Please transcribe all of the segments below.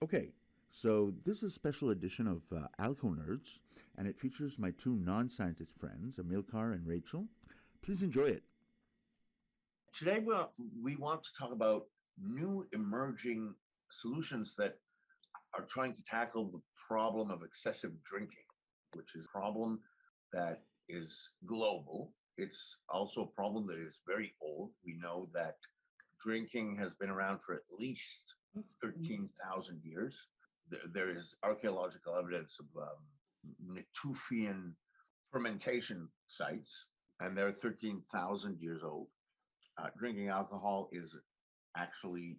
Okay, so this is a special edition of Alchonerds, and it features my two non-scientist friends, Amilcar and Rachel. Please enjoy it. Today, we want to talk about new emerging solutions that are trying to tackle the problem of excessive drinking, which is a problem that is global. It's also a problem that is very old. We know that drinking has been around for at least 13,000 years. There is archaeological evidence of Natufian fermentation sites, and they're 13,000 years old. Drinking alcohol is actually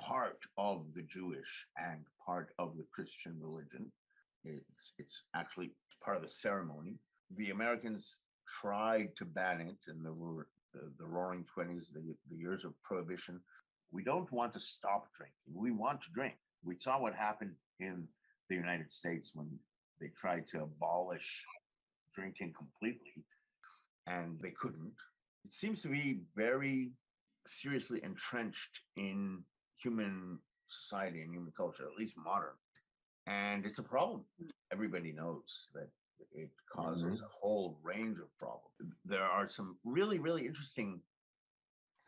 part of the Jewish and part of the Christian religion. It's actually part of the ceremony. The Americans tried to ban it, and there were the Roaring Twenties, the years of prohibition. We don't want to stop drinking. We want to drink. We saw what happened in the United States when they tried to abolish drinking completely, and they couldn't. It seems to be very seriously entrenched in human society and human culture, at least modern. And it's a problem. Everybody knows that it causes a whole range of problems. There are some really, really interesting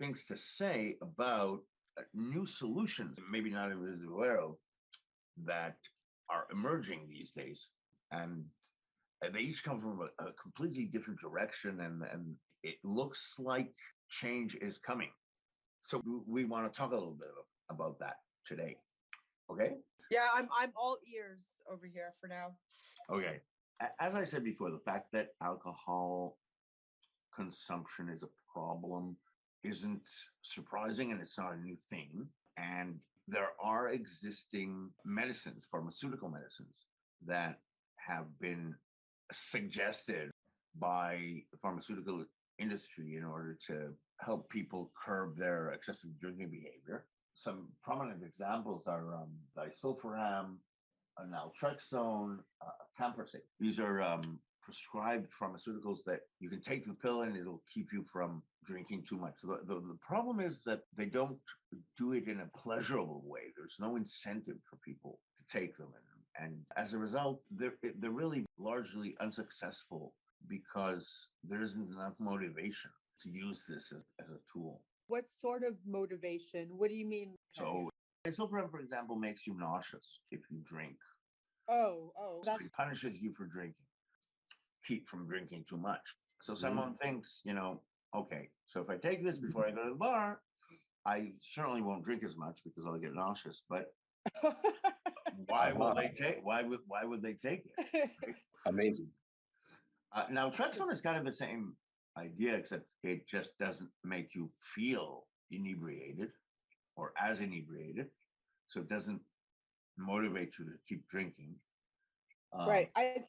things to say about new solutions, maybe not everybody's aware of, that are emerging these days. And they each come from a completely different direction, and it looks like change is coming. So we want to talk a little bit about that today. Okay? Yeah, I'm all ears over here for now. Okay. As I said before, the fact that alcohol consumption is a problem isn't surprising, and it's not a new thing. And there are existing medicines, pharmaceutical medicines, that have been suggested by the pharmaceutical industry in order to help people curb their excessive drinking behavior. Some prominent examples are disulfiram, naltrexone, camprosate. These are prescribed pharmaceuticals that you can take the pill and it'll keep you from drinking too much. The problem is that they don't do it in a pleasurable way. There's no incentive for people to take them. And as a result, they're really largely unsuccessful because there isn't enough motivation to use this as a tool. What sort of motivation? What do you mean? So, disulfiram, for example, makes you nauseous if you drink. Oh, so it punishes you for drinking. Keep from drinking too much. So someone thinks, okay, so if I take this before I go to the bar, I certainly won't drink as much because I'll get nauseous. But why would they take it? Right? Amazing. Now, naltrexone is kind of the same idea, except it just doesn't make you feel inebriated or as inebriated, so it doesn't motivate you to keep drinking. Right. I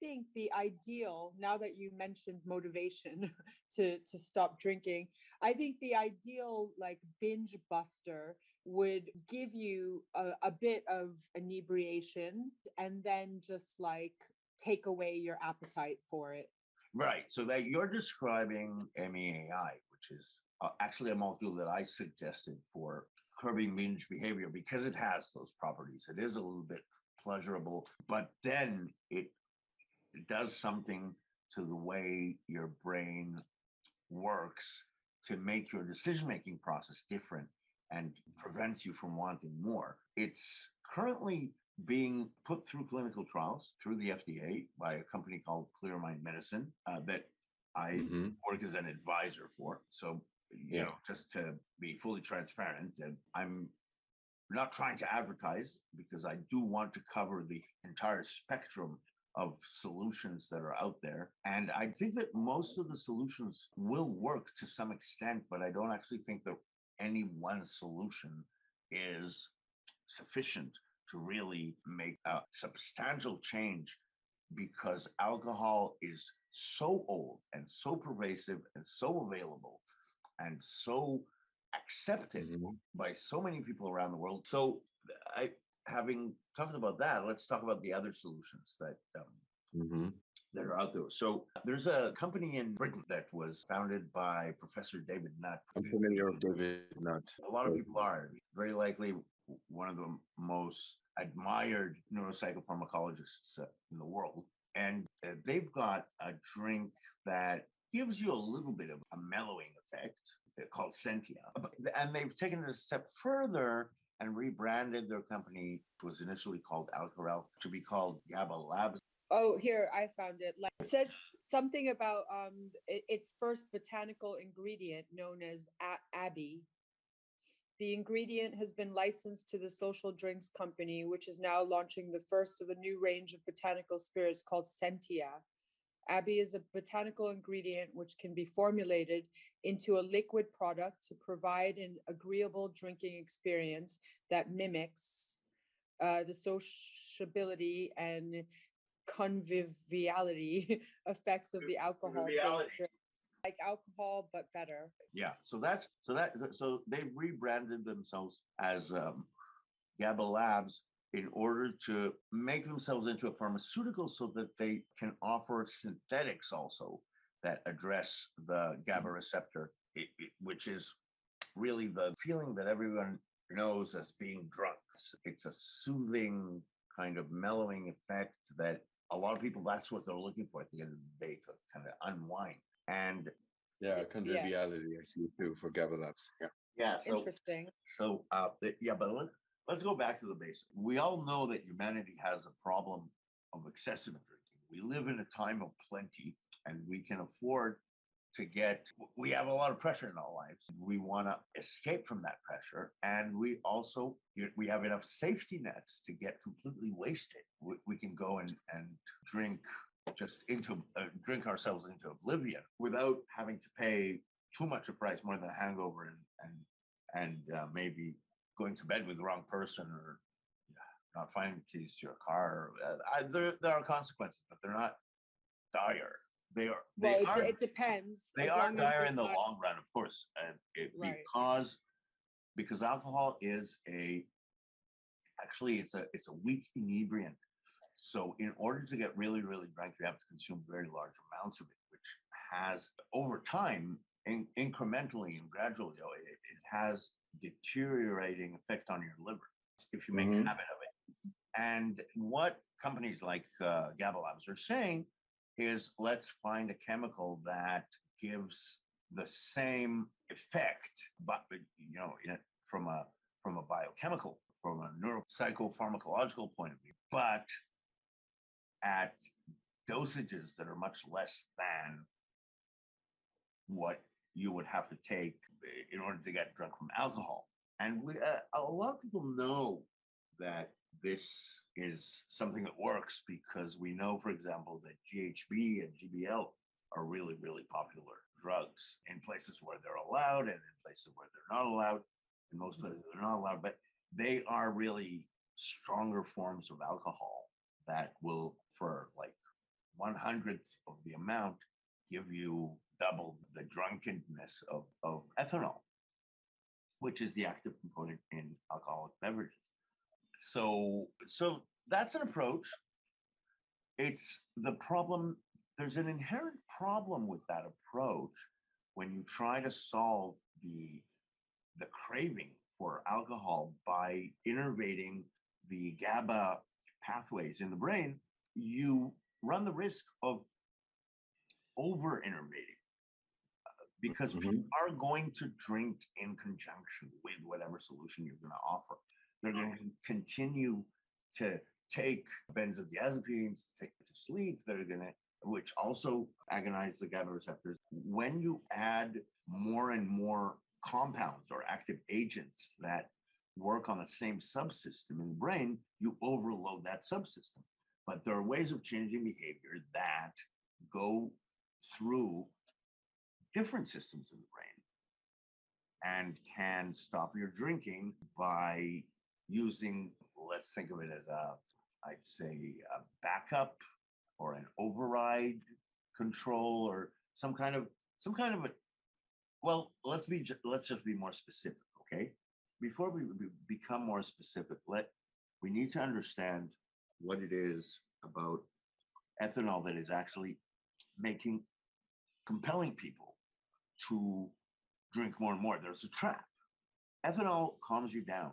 think the ideal, now that you mentioned motivation to stop drinking, I think the ideal like binge buster would give you a bit of inebriation and then just like take away your appetite for it. Right. So that you're describing MEAI, which is actually a molecule that I suggested for curbing binge behavior because it has those properties. It is a little bit pleasurable, but then it does something to the way your brain works to make your decision-making process different and prevents you from wanting more. It's currently being put through clinical trials through the FDA by a company called Clear Mind Medicine that I work as an advisor for. So, just to be fully transparent, I'm not trying to advertise because I do want to cover the entire spectrum of solutions that are out there. And I think that most of the solutions will work to some extent, but I don't actually think that any one solution is sufficient to really make a substantial change, because alcohol is so old and so pervasive and so available and so accepted by so many people around the world. So having talked about that, let's talk about the other solutions that that are out there. So there's a company in Britain that was founded by Professor David Nutt. I'm familiar with David Nutt. A lot of people are. Very likely one of the most admired neuropsychopharmacologists in the world. And they've got a drink that gives you a little bit of a mellowing effect called Sentia. And they've taken it a step further and rebranded their company, which was initially called Alchonerds, to be called GABA Labs. Oh, here, I found it. Like, it says something about its first botanical ingredient known as Abbey. The ingredient has been licensed to the Social Drinks Company, which is now launching the first of a new range of botanical spirits called Sentia. Abbey is a botanical ingredient which can be formulated into a liquid product to provide an agreeable drinking experience that mimics the sociability and conviviality effects of the alcohol-based drink. Like alcohol, but better. Yeah, so they've rebranded themselves as GABA Labs in order to make themselves into a pharmaceutical so that they can offer synthetics also that address the GABA receptor, which is really the feeling that everyone knows as being drunk. It's a soothing kind of mellowing effect that a lot of people, that's what they're looking for at the end of the day, to kind of unwind. And conviviality, I see too, for GABA Labs. Yeah. So, interesting. So, but let's go back to the basics. We all know that humanity has a problem of excessive drinking. We live in a time of plenty, and we can afford to we have a lot of pressure in our lives. We want to escape from that pressure. And we have enough safety nets to get completely wasted. We can go and drink drink ourselves into oblivion without having to pay too much a price, more than a hangover, and maybe going to bed with the wrong person, or not finding the keys to your car. There are consequences, but they're not dire. It depends. They are dire in the long run, of course, right. because alcohol is it's a weak inebriant. So in order to get really, really drunk, you have to consume very large amounts of it, which has, over time, incrementally and gradually, it has deteriorating effect on your liver if you make a habit of it. And what companies like GABA Labs are saying is, let's find a chemical that gives the same effect, but from a biochemical, from a neuropsychopharmacological point of view, but at dosages that are much less than what you would have to take in order to get drunk from alcohol. And a lot of people know that this is something that works because we know, for example, that GHB and GBL are really, really popular drugs in places where they're allowed and in places where they're not allowed. In most places they're not allowed, but they are really stronger forms of alcohol that will, for like 1/100th of the amount, give you double the drunkenness of ethanol, which is the active component in alcoholic beverages. So that's an approach. It's the problem. There's an inherent problem with that approach when you try to solve the craving for alcohol by innervating the GABA pathways in the brain. You run the risk of over-innervating because people are going to drink in conjunction with whatever solution you're going to offer. They're going to continue to take benzodiazepines to take to sleep. Which also agonize the GABA receptors. When you add more and more compounds or active agents that work on the same subsystem in the brain, you overload that subsystem. But there are ways of changing behavior that go through different systems in the brain and can stop your drinking by using, let's think of it as I'd say a backup or an override control or some kind of a, well, let's just be more specific, okay? Before we become more specific, we need to understand what it is about ethanol that is actually compelling people to drink more and more. There's a trap. Ethanol calms you down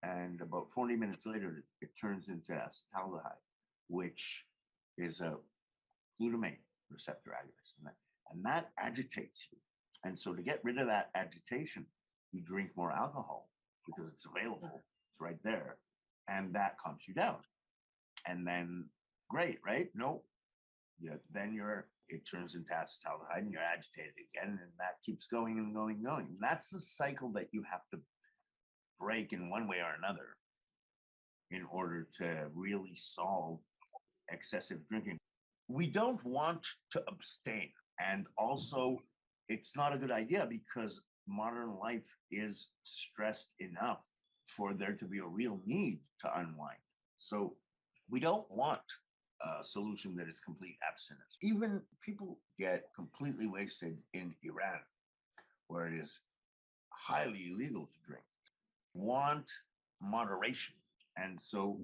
and about 40 minutes later, it turns into acetaldehyde, which is a glutamate receptor agonist, and that agitates you. And so to get rid of that agitation, you drink more alcohol because it's available, it's right there, and that calms you down. And then, great, right? No, yeah, then it turns into acetaldehyde and you're agitated again, and that keeps going and going and going. And that's the cycle that you have to break in one way or another in order to really solve excessive drinking. We don't want to abstain. And also, it's not a good idea because modern life is stressed enough for there to be a real need to unwind. So we don't want a solution that is complete abstinence. Even people get completely wasted in Iran, where it is highly illegal to drink. Want moderation. And so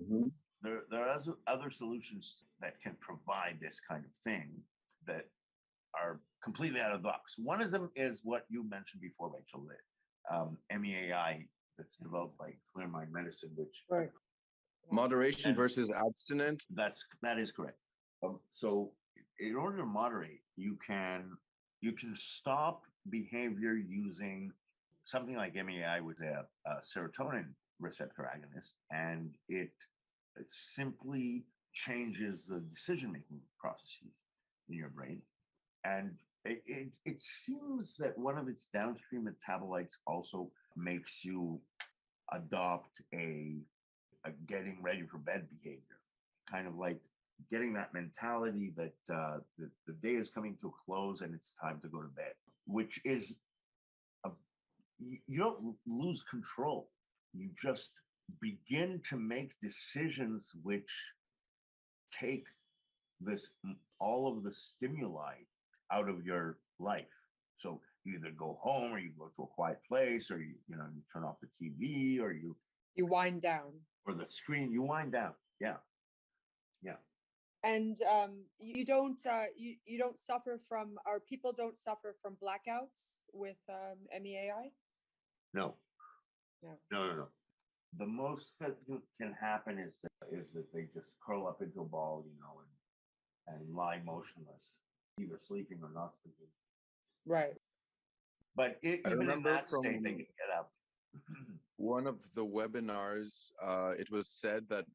there are other solutions that can provide this kind of thing that are completely out of the box. One of them is what you mentioned before, Rachel, MEAI that's developed by Clear Mind Medicine, which moderation versus abstinent. That is correct. So in order to moderate, you can stop behavior using something like MEAI with a serotonin receptor agonist, and it simply changes the decision-making processes in your brain. And it seems that one of its downstream metabolites also makes you adopt a getting ready for bed behavior, kind of like getting that mentality that the day is coming to a close and it's time to go to bed, which is, you don't lose control. You just begin to make decisions which take all of the stimuli out of your life. So you either go home or you go to a quiet place, or you turn off the TV, or you wind down, or the screen. You wind down. Yeah. And you don't suffer from, or people don't suffer from blackouts with MEAI. No. The most that can happen is that they just curl up into a ball, and lie motionless, either sleeping or not sleeping. Right. But even in that state, they can get up. One of the webinars, it was said that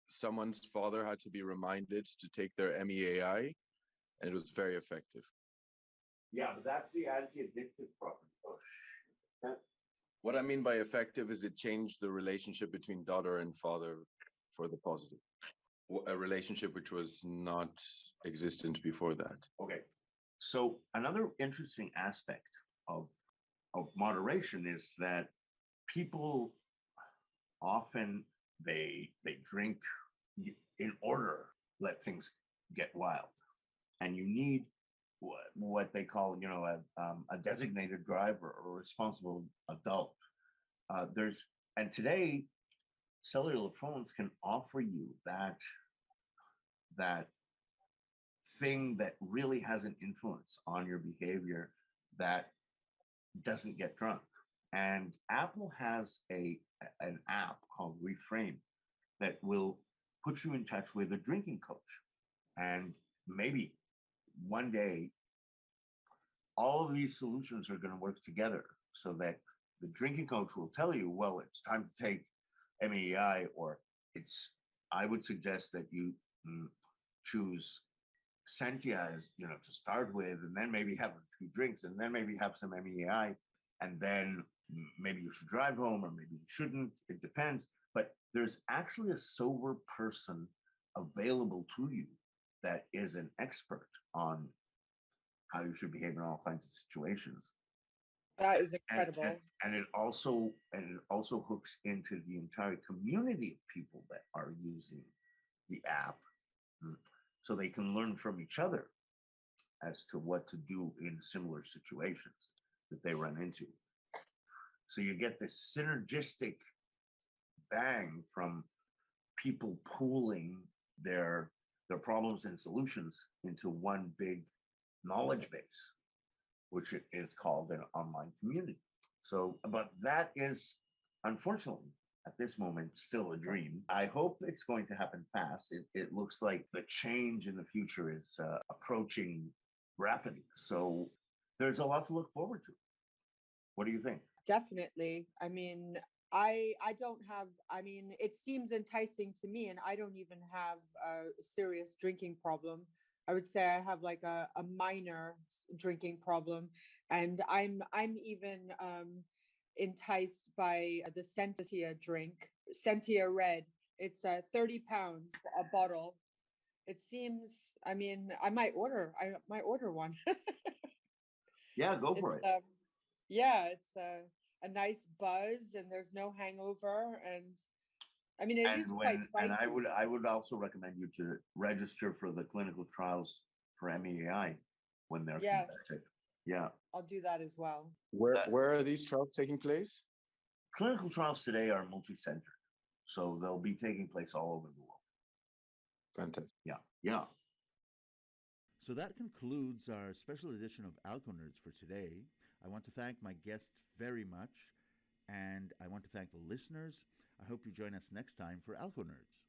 someone's father had to be reminded to take their MEAI, and it was very effective. Yeah, but that's the anti-addictive property. Oh, what I mean by effective is it changed the relationship between daughter and father for the positive. A relationship which was not existent before that. Okay. So another interesting aspect of moderation is that people often they drink in order to let things get wild, and you need what they call a designated driver or a responsible adult. And today cellular phones can offer you that thing that really has an influence on your behavior that doesn't get drunk. And Apple has an app called Reframe that will put you in touch with a drinking coach. And maybe one day, all of these solutions are going to work together so that the drinking coach will tell you, well, it's time to take MEI, or I would suggest that you choose Sentia as, to start with, and then maybe have a few drinks, and then maybe have some MEI, and then maybe you should drive home, or maybe you shouldn't. It depends. But there's actually a sober person available to you that is an expert on how you should behave in all kinds of situations. That is incredible. And it also hooks into the entire community of people that are using the app, so they can learn from each other as to what to do in similar situations that they run into. So you get this synergistic bang from people pooling their problems and solutions into one big knowledge base, which is called an online community. So, but that is unfortunately at at this moment still a dream. I hope it's going to happen fast. It looks like the change in the future is approaching rapidly. So there's a lot to look forward to. What do you think? Definitely. I mean, I don't have, I mean, it seems enticing to me, and I don't even have a serious drinking problem. I would say I have like a minor drinking problem, and I'm even enticed by the Sentia drink, Sentia Red. It's £30 a bottle. It seems, I mean, I might order one. Yeah, go for It's it. yeah, it's a nice buzz, and there's no hangover, and I mean it is quite And I pricey. would also recommend you to register for the clinical trials for MEAI when they're Yes, conducted. Yeah. I'll do that as well. That- Where are these trials taking place? Clinical trials today are multi-centered, so they'll be taking place all over the world. Fantastic. Yeah, yeah. So that concludes our special edition of Alchonerds for today. I want to thank my guests very much, and I want to thank the listeners. I hope you join us next time for Alchonerds.